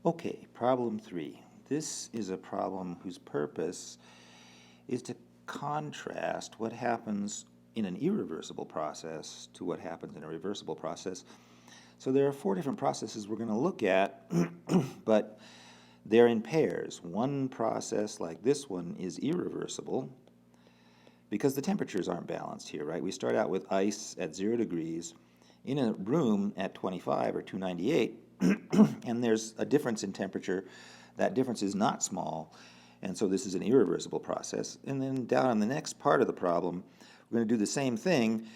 Okay, problem 3. This is a problem whose purpose is to contrast what happens in an irreversible process to what happens in a reversible process. So there are 4 different processes we're going to look at, but they're in pairs. One process, like this one, is irreversible because the temperatures aren't balanced here, right? We start out with ice at 0 degrees in a room at 25 or 298, and there's a difference in temperature. That difference is not small, and so this is an irreversible process. And then down on the next part of the problem, we're going to do the same thing,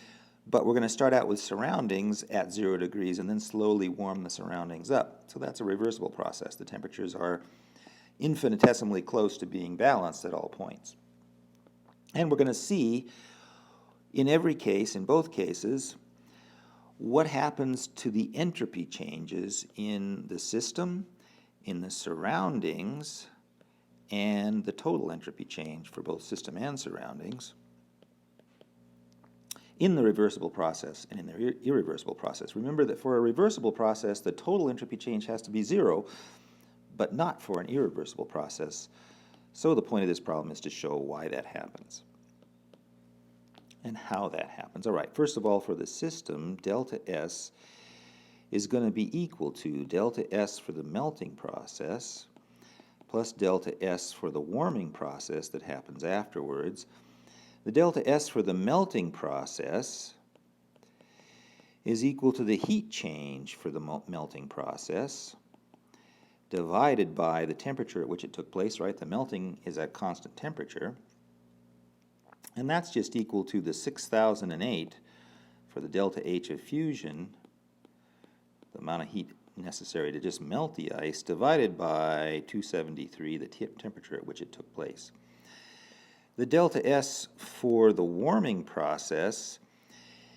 but we're going to start out with surroundings at 0 degrees and then slowly warm the surroundings up. So that's a reversible process. The temperatures are infinitesimally close to being balanced at all points. And we're going to see in every case, in both cases, what happens to the entropy changes in the system, in the surroundings, and the total entropy change for both system and surroundings in the reversible process and in the irreversible process. Remember that for a reversible process, the total entropy change has to be 0, but not for an irreversible process. So the point of this problem is to show why that happens and how that happens. All right, first of all, for the system, delta S is going to be equal to delta S for the melting process plus delta S for the warming process that happens afterwards. The delta S for the melting process is equal to the heat change for the melting process divided by the temperature at which it took place, right? The melting is at constant temperature. And that's just equal to the 6008 for the delta H of fusion, the amount of heat necessary to just melt the ice, divided by 273, the temperature at which it took place. The delta S for the warming process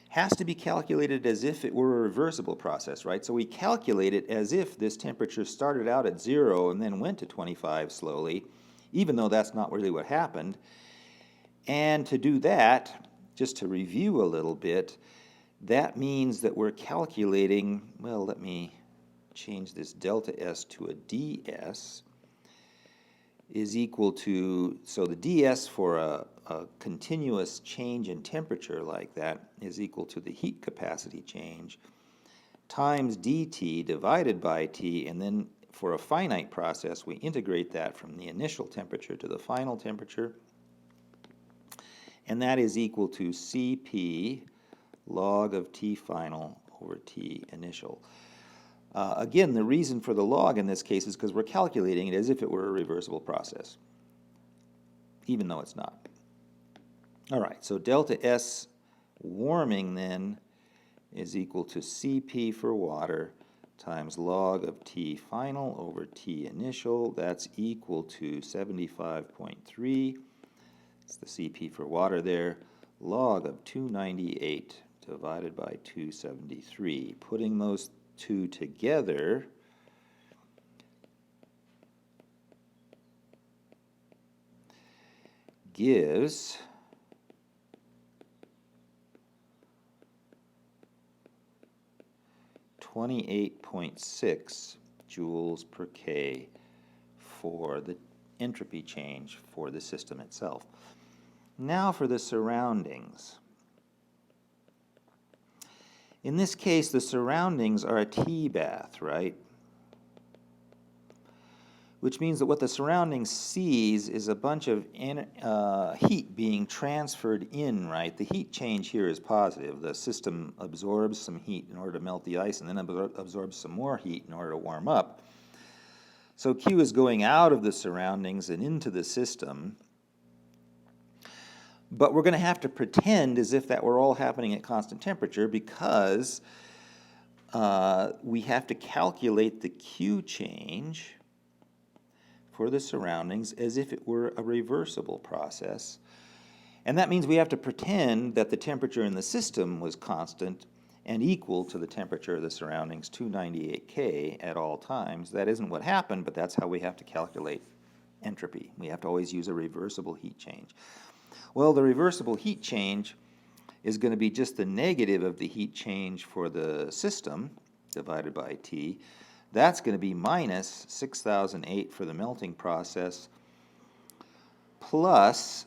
has to be calculated as if it were a reversible process, right? So we calculate it as if this temperature started out at 0 and then went to 25 slowly, even though that's not really what happened. And to do that, just to review a little bit, that means that we're calculating, well, let me change this delta S to a ds, is equal to, so the ds for a continuous change in temperature like that is equal to the heat capacity change times dt divided by T, and then for a finite process, we integrate that from the initial temperature to the final temperature, and that is equal to Cp log of T final over T initial. Again, the reason for the log in this case is because we're calculating it as if it were a reversible process, even though it's not. All right, so delta S warming then is equal to Cp for water times log of T final over T initial. That's equal to 75.3. It's the Cp for water there. Log of 298 divided by 273. Putting those two together, gives 28.6 joules per K for the entropy change for the system itself. Now for the surroundings. In this case, the surroundings are a tea bath, right? Which means that what the surroundings sees is a bunch of heat being transferred in, right? The heat change here is positive. The system absorbs some heat in order to melt the ice and then absorbs some more heat in order to warm up. So Q is going out of the surroundings and into the system. But we're going to have to pretend as if that were all happening at constant temperature because we have to calculate the Q change for the surroundings as if it were a reversible process. And that means we have to pretend that the temperature in the system was constant and equal to the temperature of the surroundings, 298 K at all times. That isn't what happened, but that's how we have to calculate entropy. We have to always use a reversible heat change. Well, the reversible heat change is going to be just the negative of the heat change for the system divided by T That's going to be minus 6,008 for the melting process plus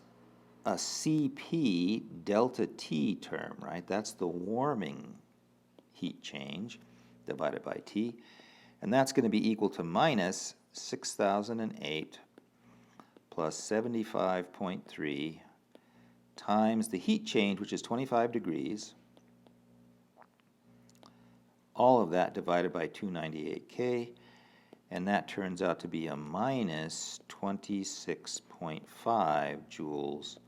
a Cp delta T term, right? That's the warming heat change divided by T. And that's going to be equal to minus 6,008 plus 75.3 times the heat change, which is 25 degrees. All of that divided by 298 K, and that turns out to be a minus 26.5 joules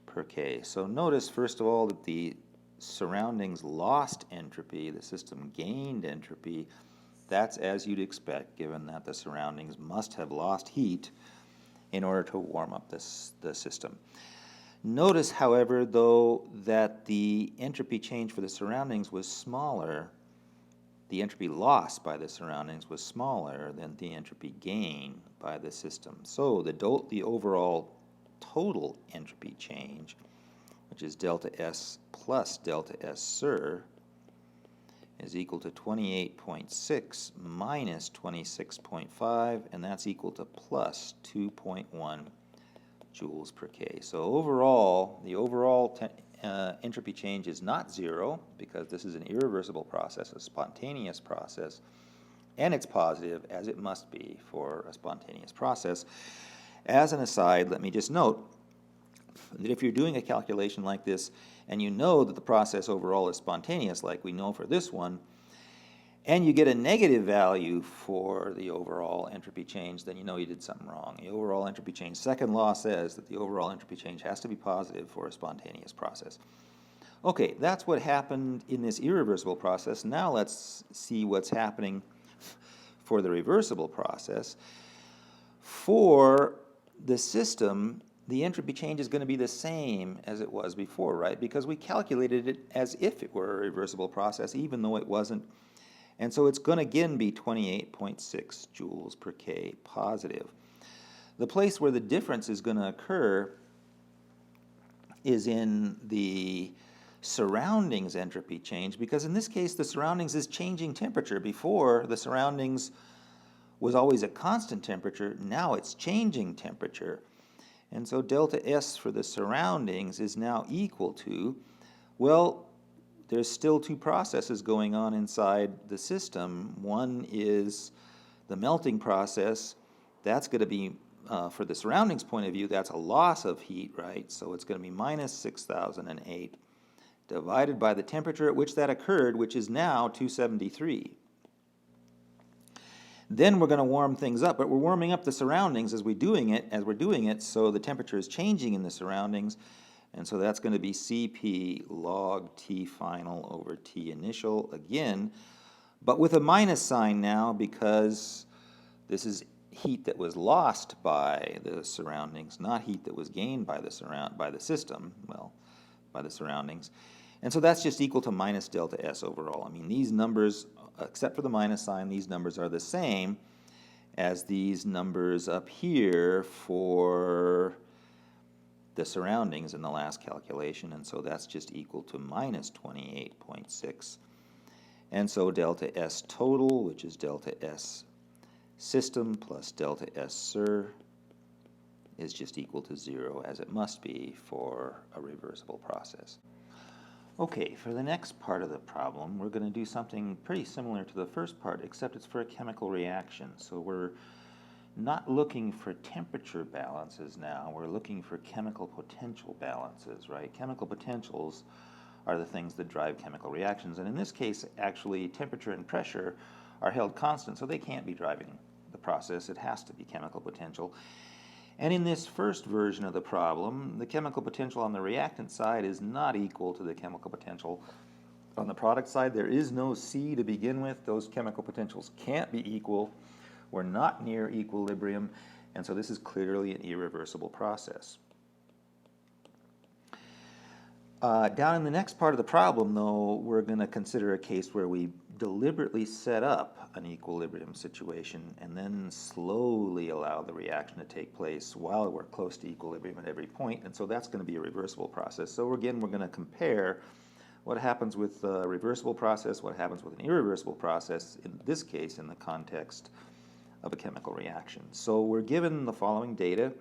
per K. So notice, first of all, that the surroundings lost entropy, the system gained entropy. That's as you'd expect, given that the surroundings must have lost heat in order to warm up the system. Notice, however, though, that the entropy change for the surroundings was smaller. The entropy lost by the surroundings was smaller than the entropy gain by the system. So the overall total entropy change, which is delta S plus delta S sur, is equal to 28.6 minus 26.5, and that's equal to plus 2.1 joules per K. So overall, the overall entropy change is not zero, because this is an irreversible process, a spontaneous process, and it's positive, as it must be for a spontaneous process. As an aside, let me just note that if you're doing a calculation like this, and you know that the process overall is spontaneous, like we know for this one, and you get a negative value for the overall entropy change, then you know you did something wrong. The overall entropy change, second law says that the overall entropy change has to be positive for a spontaneous process. Okay, that's what happened in this irreversible process. Now let's see what's happening for the reversible process. For the system, the entropy change is going to be the same as it was before, right? Because we calculated it as if it were a reversible process, even though it wasn't. And so it's going to again be 28.6 joules per K positive. The place where the difference is going to occur is in the surroundings entropy change, because in this case the surroundings is changing temperature. Before, the surroundings was always a constant temperature. Now it's changing temperature. And so delta S for the surroundings is now equal to, well, there's still two processes going on inside the system. One is the melting process. That's going to be, for the surroundings point of view, that's a loss of heat, right? So it's going to be minus 6,008 divided by the temperature at which that occurred, which is now 273. Then we're going to warm things up, but we're warming up the surroundings as we're doing it, so the temperature is changing in the surroundings. And so that's going to be Cp log T final over T initial again, but with a minus sign now, because this is heat that was lost by the surroundings, not heat that was gained by the system, well, by the surroundings. And so that's just equal to minus delta S overall. I mean, these numbers, except for the minus sign, these numbers are the same as these numbers up here for the surroundings in the last calculation, and so that's just equal to minus 28.6. And so delta S total, which is delta S system plus delta S sur, is just equal to 0, as it must be for a reversible process. Okay, for the next part of the problem, we're going to do something pretty similar to the first part, except it's for a chemical reaction. So we're not looking for temperature balances now, we're looking for chemical potential balances, right? Chemical potentials are the things that drive chemical reactions, and in this case, actually, temperature and pressure are held constant, so they can't be driving the process. It has to be chemical potential. And in this first version of the problem, the chemical potential on the reactant side is not equal to the chemical potential on the product side. There is no C to begin with. Those chemical potentials can't be equal. We're not near equilibrium, and so this is clearly an irreversible process. Down in the next part of the problem, though, we're going to consider a case where we deliberately set up an equilibrium situation and then slowly allow the reaction to take place while we're close to equilibrium at every point, and so that's going to be a reversible process. So again, we're going to compare what happens with a reversible process, what happens with an irreversible process, in this case in the context of a chemical reaction. So we're given the following data.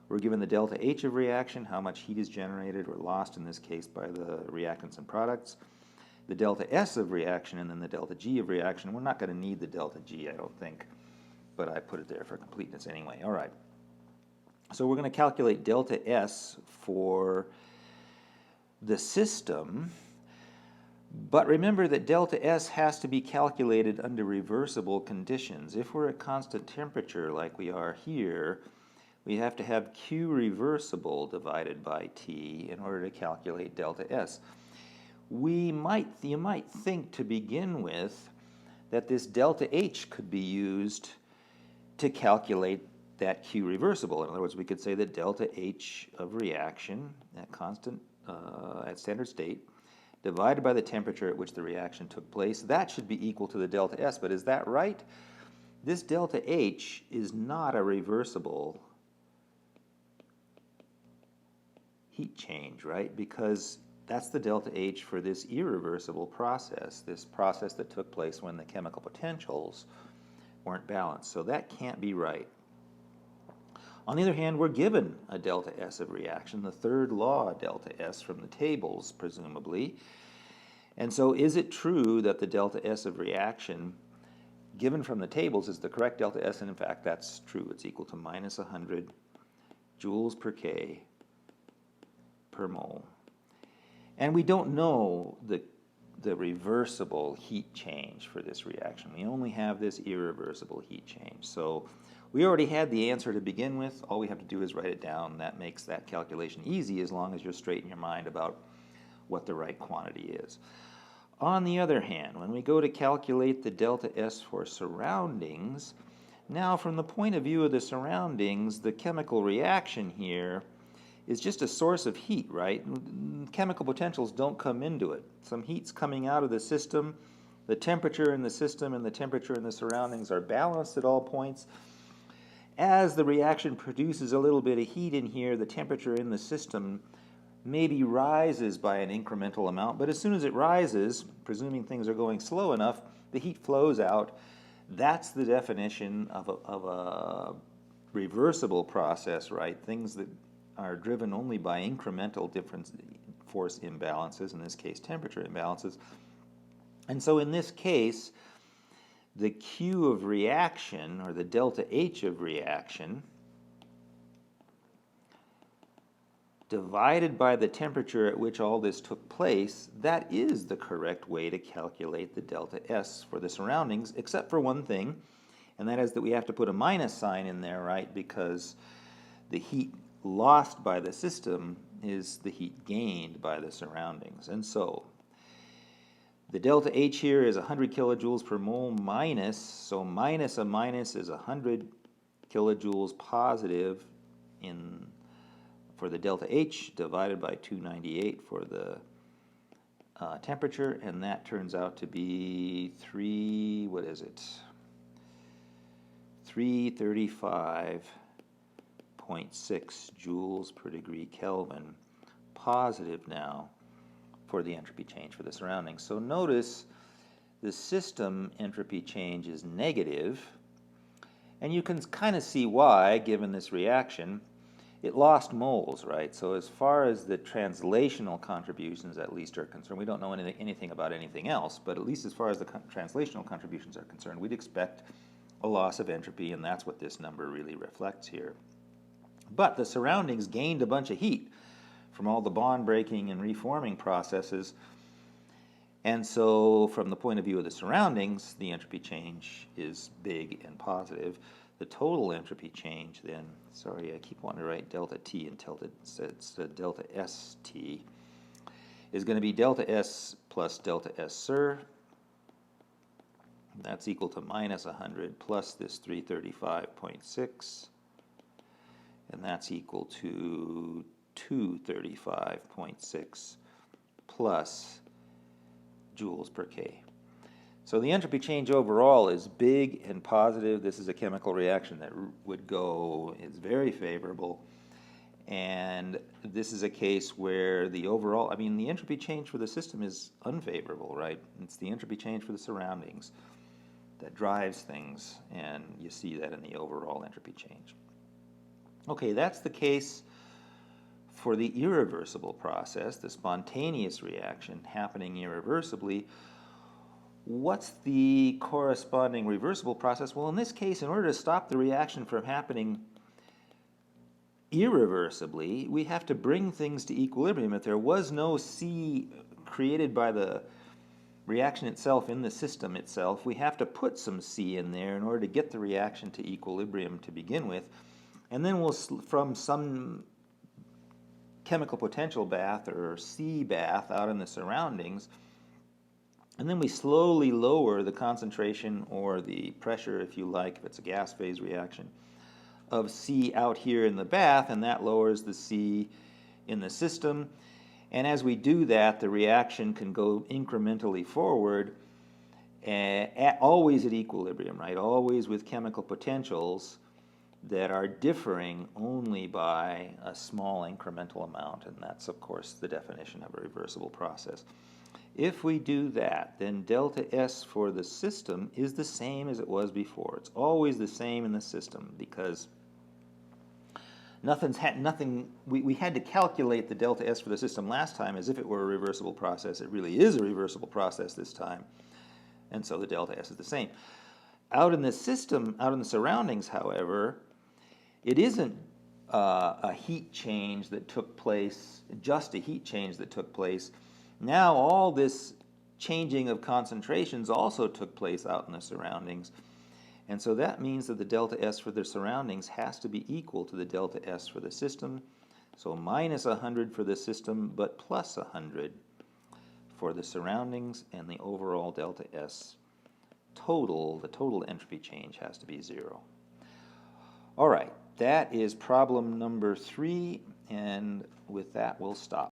We're given the delta H of reaction, how much heat is generated or lost in this case by the reactants and products, the delta S of reaction, and then the delta G of reaction. We're not going to need the delta G, I don't think, but I put it there for completeness anyway. All right. So we're going to calculate delta S for the system, but remember that delta S has to be calculated under reversible conditions. If we're at constant temperature like we are here, we have to have Q reversible divided by T in order to calculate delta S. You might think to begin with that this delta H could be used to calculate that Q reversible. In other words, we could say that delta H of reaction at constant, at standard state, divided by the temperature at which the reaction took place, that should be equal to the delta S. But is that right? This delta H is not a reversible heat change, right? Because that's the delta H for this irreversible process, this process that took place when the chemical potentials weren't balanced. So that can't be right. On the other hand, we're given a delta S of reaction, the third law delta S from the tables, presumably. And so is it true that the delta S of reaction given from the tables is the correct delta S? And in fact, that's true. It's equal to minus 100 joules per K per mole. And we don't know the reversible heat change for this reaction. We only have this irreversible heat change. So we already had the answer to begin with. All we have to do is write it down. That makes that calculation easy as long as you're straight in your mind about what the right quantity is. On the other hand, when we go to calculate the delta S for surroundings, now from the point of view of the surroundings, the chemical reaction here is just a source of heat, right? Chemical potentials don't come into it. Some heat's coming out of the system. The temperature in the system and the temperature in the surroundings are balanced at all points. As the reaction produces a little bit of heat in here, the temperature in the system maybe rises by an incremental amount, but as soon as it rises, presuming things are going slow enough, the heat flows out. That's the definition of a reversible process, right? Things that are driven only by incremental difference force imbalances, in this case temperature imbalances. And so in this case, the Q of reaction, or the delta H of reaction, divided by the temperature at which all this took place, that is the correct way to calculate the delta S for the surroundings, except for one thing, and that is that we have to put a minus sign in there, right, because the heat lost by the system is the heat gained by the surroundings. And so the delta H here is 100 kilojoules per mole minus, so minus a minus is 100 kilojoules positive for the delta H divided by 298 for the temperature, and that turns out to be 335.6 joules per degree Kelvin positive now for the entropy change for the surroundings. So notice the system entropy change is negative, and you can kind of see why, given this reaction. It lost moles, right? So as far as the translational contributions at least are concerned, we don't know anything about anything else, but at least as far as the translational contributions are concerned, we'd expect a loss of entropy, and that's what this number really reflects here. But the surroundings gained a bunch of heat from all the bond breaking and reforming processes, and so from the point of view of the surroundings, the entropy change is big and positive. The total entropy change then, sorry, I keep wanting to write delta T until it's delta ST, is going to be delta S plus delta S SIR. That's equal to minus 100 plus this 335.6, and that's equal to 235.6 plus joules per K. So the entropy change overall is big and positive. This is a chemical reaction that is very favorable. And this is a case where the overall, I mean, the entropy change for the system is unfavorable, right? It's the entropy change for the surroundings that drives things, and you see that in the overall entropy change. Okay, that's the case for the irreversible process, the spontaneous reaction happening irreversibly. What's the corresponding reversible process? Well, in this case, in order to stop the reaction from happening irreversibly, we have to bring things to equilibrium. If there was no C created by the reaction itself in the system itself, we have to put some C in there in order to get the reaction to equilibrium to begin with. And then we'll, from some chemical potential bath or C bath out in the surroundings, and then we slowly lower the concentration or the pressure, if you like, if it's a gas phase reaction, of C out here in the bath, and that lowers the C in the system. And as we do that, the reaction can go incrementally forward, always at equilibrium, right? Always with chemical potentials that are differing only by a small incremental amount, and that's, of course, the definition of a reversible process. If we do that, then delta S for the system is the same as it was before. It's always the same in the system because we had to calculate the delta S for the system last time as if it were a reversible process. It really is a reversible process this time, and so the delta S is the same. Out in the system, out in the surroundings, however, it isn't a heat change that took place, just a heat change that took place. Now all this changing of concentrations also took place out in the surroundings. And so that means that the delta S for the surroundings has to be equal to the delta S for the system. So minus 100 for the system, but plus 100 for the surroundings, and the overall delta S total, the total entropy change has to be 0. All right, that is problem number 3, and with that we'll stop.